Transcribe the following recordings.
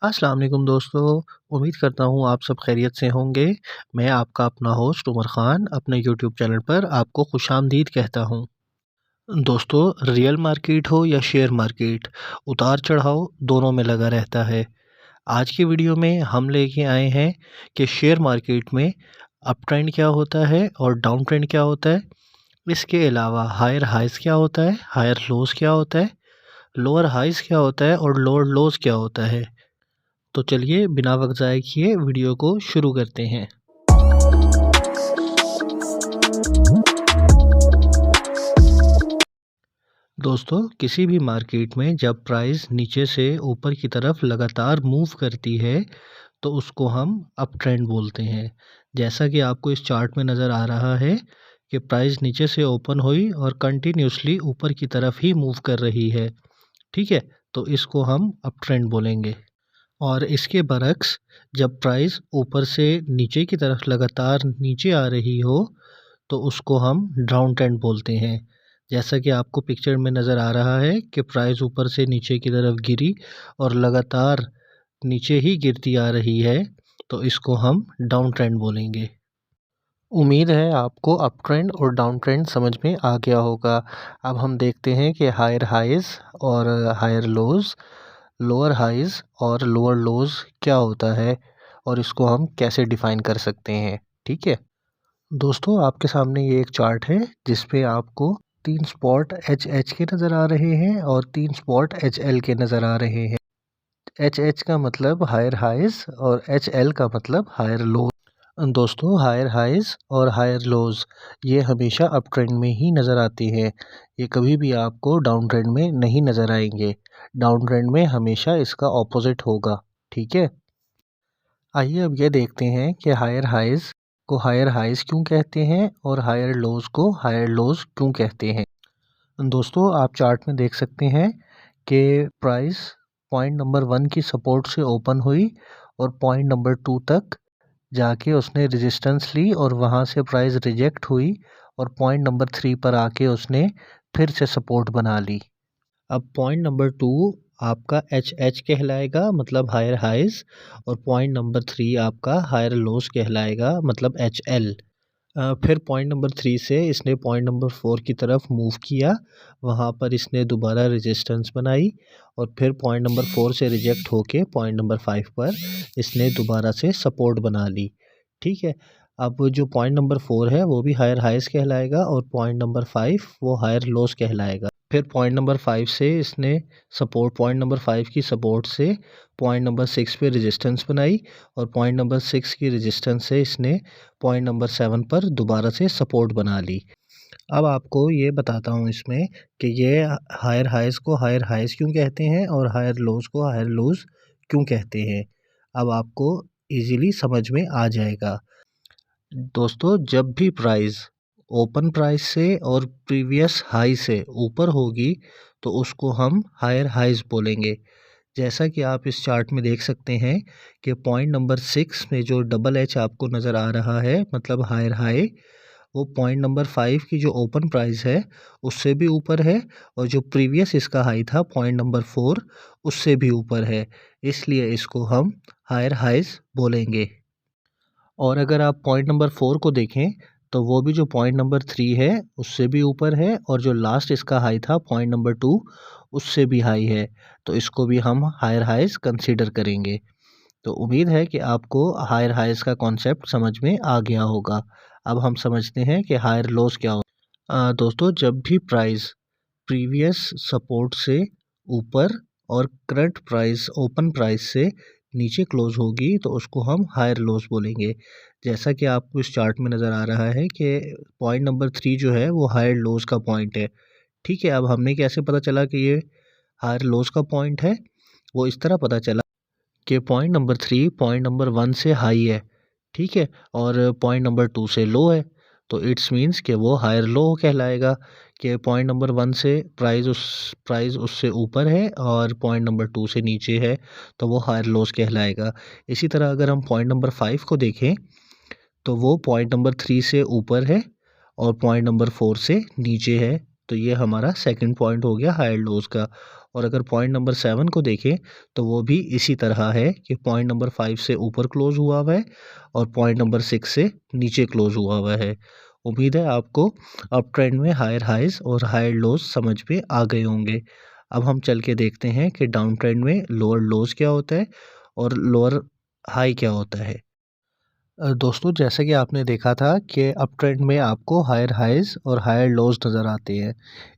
अस्सलाम वालेकुम दोस्तों। उम्मीद करता हूँ आप सब खैरियत से होंगे। मैं आपका अपना होस्ट उमर ख़ान अपने यूट्यूब चैनल पर आपको खुशामदीद कहता हूँ। दोस्तों, रियल मार्केट हो या शेयर मार्केट, उतार-चढ़ाव दोनों में लगा रहता है। आज की वीडियो में हम लेके आए हैं कि शेयर मार्केट में अप ट्रेंड क्या होता है और डाउन ट्रेंड क्या होता है। इसके अलावा हायर हाइज़ क्या होता है, हायर लोज़ क्या होता है, लोअर हाइज़ क्या होता है और लोअर लोज़ क्या होता है। तो चलिए बिना वक्त ज़ाय किए वीडियो को शुरू करते हैं। दोस्तों, किसी भी मार्केट में जब प्राइस नीचे से ऊपर की तरफ लगातार मूव करती है तो उसको हम अप ट्रेंड बोलते हैं। जैसा कि आपको इस चार्ट में नज़र आ रहा है कि प्राइस नीचे से ओपन हुई और कंटिन्यूसली ऊपर की तरफ ही मूव कर रही है। ठीक है, तो इसको हम अप ट्रेंड बोलेंगे। और इसके बरक्स जब प्राइस ऊपर से नीचे की तरफ लगातार नीचे आ रही हो तो उसको हम डाउन ट्रेंड बोलते हैं। जैसा कि आपको पिक्चर में नज़र आ रहा है कि प्राइस ऊपर से नीचे की तरफ गिरी और लगातार नीचे ही गिरती आ रही है, तो इसको हम डाउन ट्रेंड बोलेंगे। उम्मीद है आपको अप ट्रेंड और डाउन ट्रेंड समझ में आ गया होगा। अब हम देखते हैं कि हायर हाइज़ और हायर लोज़, लोअर हाइज़ और लोअर लोज़ क्या होता है और इसको हम कैसे डिफ़ाइन कर सकते हैं। ठीक है? दोस्तों, आपके सामने ये एक चार्ट है जिस पे आपको 3 स्पॉट एच के नज़र आ रहे हैं और 3 स्पॉट एल के नज़र आ रहे हैं। एच का मतलब हायर हाइज़ और एल का मतलब हायर लो। दोस्तों, हायर हाइज़ और हायर लोज़ ये हमेशा अप ट्रेंड में ही नज़र आती हैं। ये कभी भी आपको डाउन ट्रेंड में नहीं नज़र आएंगे। डाउन ट्रेंड में हमेशा इसका ऑपोजिट होगा। ठीक है, आइए अब ये देखते हैं कि हायर हाइज़ को हायर हाइज़ क्यों कहते हैं और हायर लोज़ को हायर लोज़ क्यों कहते हैं। दोस्तों, आप चार्ट में देख सकते हैं कि प्राइस पॉइंट नंबर 1 की सपोर्ट से ओपन हुई और पॉइंट नंबर 2 तक जाके उसने रेजिस्टेंस ली और वहाँ से प्राइस रिजेक्ट हुई और पॉइंट नंबर 3 पर आके उसने फिर से सपोर्ट बना ली। अब पॉइंट नंबर 2 आपका एच कहलाएगा, मतलब हायर हाइज़, और पॉइंट नंबर 3 आपका हायर लोज़ कहलाएगा, मतलब एल। फिर पॉइंट नंबर 3 से इसने पॉइंट नंबर 4 की तरफ मूव किया, वहाँ पर इसने दोबारा रेजिस्टेंस बनाई और फिर पॉइंट नंबर 4 से रिजेक्ट होके पॉइंट नंबर 5 पर इसने दोबारा से सपोर्ट बना ली। ठीक है, अब जो पॉइंट नंबर 4 है वो भी हायर हाइज़ कहलाएगा और पॉइंट नंबर 5 वो हायर लोज़ कहलाएगा। फिर पॉइंट नंबर 5 से इसने सपोर्ट पॉइंट नंबर 5 की सपोर्ट से पॉइंट नंबर 6 पे रेजिस्टेंस बनाई और पॉइंट नंबर 6 की रेजिस्टेंस से इसने पॉइंट नंबर 7 पर दोबारा से सपोर्ट बना ली। अब आपको ये बताता हूँ इसमें कि ये हायर हाइज़ को हायर हाइज़ क्यों कहते हैं और हायर लोज़ को हायर लोज़ क्यों कहते हैं। अब आपको ईज़िली समझ में आ जाएगा। दोस्तों, जब भी प्राइस ओपन प्राइस से और प्रीवियस हाई से ऊपर होगी तो उसको हम हायर हाइज़ बोलेंगे। जैसा कि आप इस चार्ट में देख सकते हैं कि पॉइंट नंबर 6 में जो डबल एच आपको नज़र आ रहा है, मतलब हायर हाई, वो पॉइंट नंबर 5 की जो ओपन प्राइस है उससे भी ऊपर है और जो प्रीवियस इसका हाई था पॉइंट नंबर 4 उससे भी ऊपर है, इसलिए इसको हम हायर हाइज़ बोलेंगे। और अगर आप पॉइंट नंबर 4 को देखें तो वो भी जो पॉइंट नंबर 3 है उससे भी ऊपर है और जो लास्ट इसका हाई था पॉइंट नंबर 2 उससे भी हाई है, तो इसको भी हम हायर हाइज़ कंसीडर करेंगे। तो उम्मीद है कि आपको हायर हाइज़ का कॉन्सेप्ट समझ में आ गया होगा। अब हम समझते हैं कि हायर लोज़ क्या हो। दोस्तों, जब भी प्राइस प्रीवियस सपोर्ट से ऊपर और करंट प्राइस ओपन प्राइस से नीचे क्लोज होगी तो उसको हम हायर लोज बोलेंगे। जैसा कि आपको इस चार्ट में नज़र आ रहा है कि पॉइंट नंबर 3 जो है वो हायर लोज का पॉइंट है। ठीक है, अब हमें कैसे पता चला कि ये हायर लोज का पॉइंट है। वो इस तरह पता चला कि पॉइंट नंबर 3 पॉइंट नंबर 1 से हाई है, ठीक है, और पॉइंट नंबर 2 से लो है, तो इट्स मीन्स कि वो हायर लो कहलाएगा। कि पॉइंट नंबर 1 से प्राइस उससे ऊपर है और पॉइंट नंबर 2 से नीचे है, तो वो हायर लोस कहलाएगा। इसी तरह अगर हम पॉइंट नंबर 5 को देखें तो वो पॉइंट नंबर 3 से ऊपर है और पॉइंट नंबर 4 से नीचे है, तो ये हमारा सेकंड पॉइंट हो गया हायर लोस का। और अगर पॉइंट नंबर 7 को देखें तो वो भी इसी तरह है कि पॉइंट नंबर 5 से ऊपर क्लोज हुआ हुआ है और पॉइंट नंबर 6 से नीचे क्लोज हुआ हुआ है। उम्मीद है आपको अप ट्रेंड में हायर हाइज और हायर लोज समझ में आ गए होंगे। अब हम चल के देखते हैं कि डाउन ट्रेंड में लोअर लोज क्या होता है और लोअर हाई क्या होता है। दोस्तों जैसे कि आपने देखा था कि अप ट्रेंड में आपको हायर हाइज और हायर लोज नज़र आते हैं,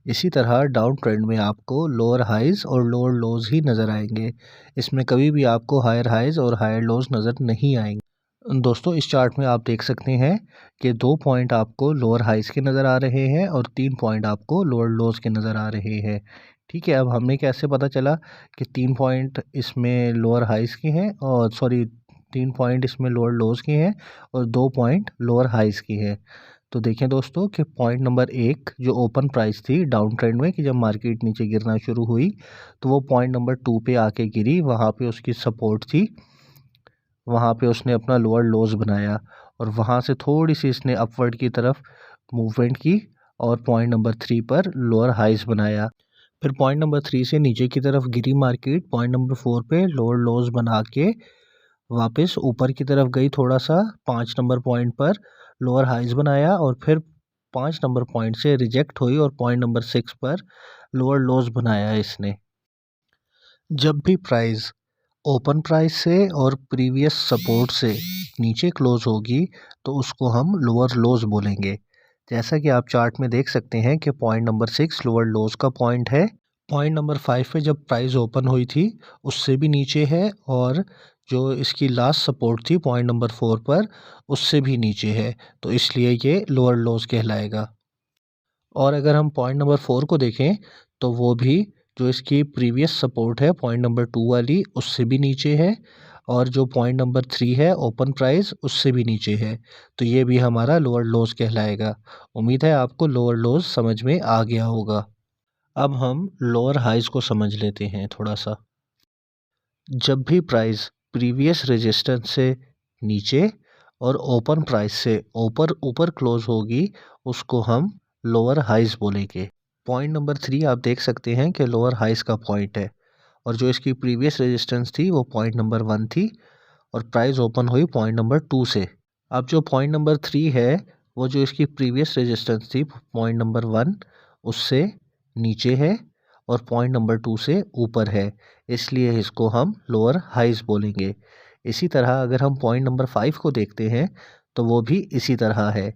इसी तरह डाउन ट्रेंड में आपको लोअर हाइज और लोअर लोज ही नज़र आएंगे। इसमें कभी भी आपको हायर हाइज और हायर लोज नज़र नहीं आएंगे। दोस्तों इस चार्ट में आप देख सकते हैं कि 2 पॉइंट आपको लोअर हाइज के नज़र आ रहे हैं और 3 पॉइंट आपको लोअर लोज के नज़र आ रहे हैं। ठीक है, अब हमें कैसे पता चला कि 3 पॉइंट इसमें लोअर हाइज के हैं और 3 पॉइंट इसमें लोअर लोज की हैं और 2 पॉइंट लोअर हाइज की हैं। तो देखें दोस्तों कि पॉइंट नंबर 1 जो ओपन प्राइस थी डाउन ट्रेंड में कि जब मार्केट नीचे गिरना शुरू हुई तो वो पॉइंट नंबर 2 पे आके गिरी, वहाँ पे उसकी सपोर्ट थी, वहाँ पे उसने अपना लोअर लोज बनाया और वहाँ से थोड़ी सी इसने अपवर्ड की तरफ मूवमेंट की और पॉइंट नंबर 3 पर लोअर हाइज बनाया। फिर पॉइंट नंबर 3 से नीचे की तरफ गिरी मार्केट, पॉइंट नंबर 4 पे लोअर लोज बना के वापस ऊपर की तरफ गई थोड़ा सा, 5 नंबर पॉइंट पर लोअर हाइज बनाया और फिर 5 नंबर पॉइंट से रिजेक्ट हुई और पॉइंट नंबर 6 पर लोअर लोज बनाया इसने। जब भी प्राइस ओपन प्राइस से और प्रीवियस सपोर्ट से नीचे क्लोज होगी तो उसको हम लोअर लोज बोलेंगे। जैसा कि आप चार्ट में देख सकते हैं कि पॉइंट नंबर 6 लोअर लोज का पॉइंट है। पॉइंट नंबर 5 पे जब प्राइस ओपन हुई थी उससे भी नीचे है और जो इसकी लास्ट सपोर्ट थी पॉइंट नंबर 4 पर उससे भी नीचे है, तो इसलिए ये लोअर लोज कहलाएगा। और अगर हम पॉइंट नंबर 4 को देखें तो वो भी जो इसकी प्रीवियस सपोर्ट है पॉइंट नंबर 2 वाली उससे भी नीचे है और जो पॉइंट नंबर 3 है ओपन प्राइस उससे भी नीचे है, तो ये भी हमारा लोअर लोज कहलाएगा। उम्मीद है आपको लोअर लोज समझ में आ गया होगा। अब हम लोअर हाइज को समझ लेते हैं थोड़ा सा। जब भी प्राइस प्रीवियस रेजिस्टेंस से नीचे और ओपन प्राइस से ऊपर ऊपर क्लोज होगी उसको हम लोअर हाइज बोलेंगे। पॉइंट नंबर 3 आप देख सकते हैं कि लोअर हाइज का पॉइंट है और जो इसकी प्रीवियस रेजिस्टेंस थी वो पॉइंट नंबर 1 थी और प्राइस ओपन हुई पॉइंट नंबर 2 से। अब जो पॉइंट नंबर 3 है वो जो इसकी प्रीवियस रेजिस्टेंस थी पॉइंट नंबर 1 उससे नीचे है और पॉइंट नंबर 2 से ऊपर है, इसलिए इसको हम लोअर हाइज बोलेंगे। इसी तरह अगर हम पॉइंट नंबर 5 को देखते हैं तो वो भी इसी तरह है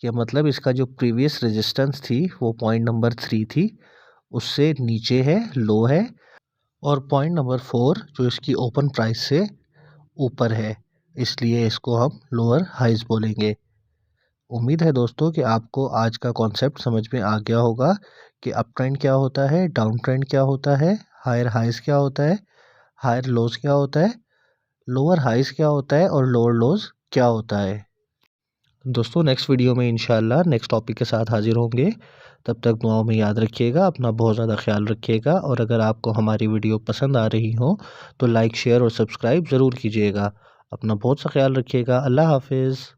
कि मतलब इसका जो प्रीवियस रेजिस्टेंस थी वो पॉइंट नंबर 3 थी, उससे नीचे है, लो है और पॉइंट नंबर 4 जो इसकी ओपन प्राइस से ऊपर है, इसलिए इसको हम लोअर हाइज बोलेंगे। उम्मीद है दोस्तों कि आपको आज का कॉन्सेप्ट समझ में आ गया होगा कि अप ट्रेंड क्या होता है, डाउन ट्रेंड क्या होता है, हायर हाइज क्या होता है, हायर लोज क्या होता है, लोअर हाइज क्या होता है और लोअर लोज क्या होता है। दोस्तों नेक्स्ट वीडियो में इंशाल्लाह नेक्स्ट टॉपिक के साथ हाजिर होंगे। तब तक दुआओं में याद रखिएगा, अपना बहुत ज़्यादा ख्याल रखिएगा और अगर आपको हमारी वीडियो पसंद आ रही हो तो लाइक शेयर और सब्सक्राइब ज़रूर कीजिएगा। अपना बहुत सा ख्याल रखिएगा। अल्लाह हाफिज़।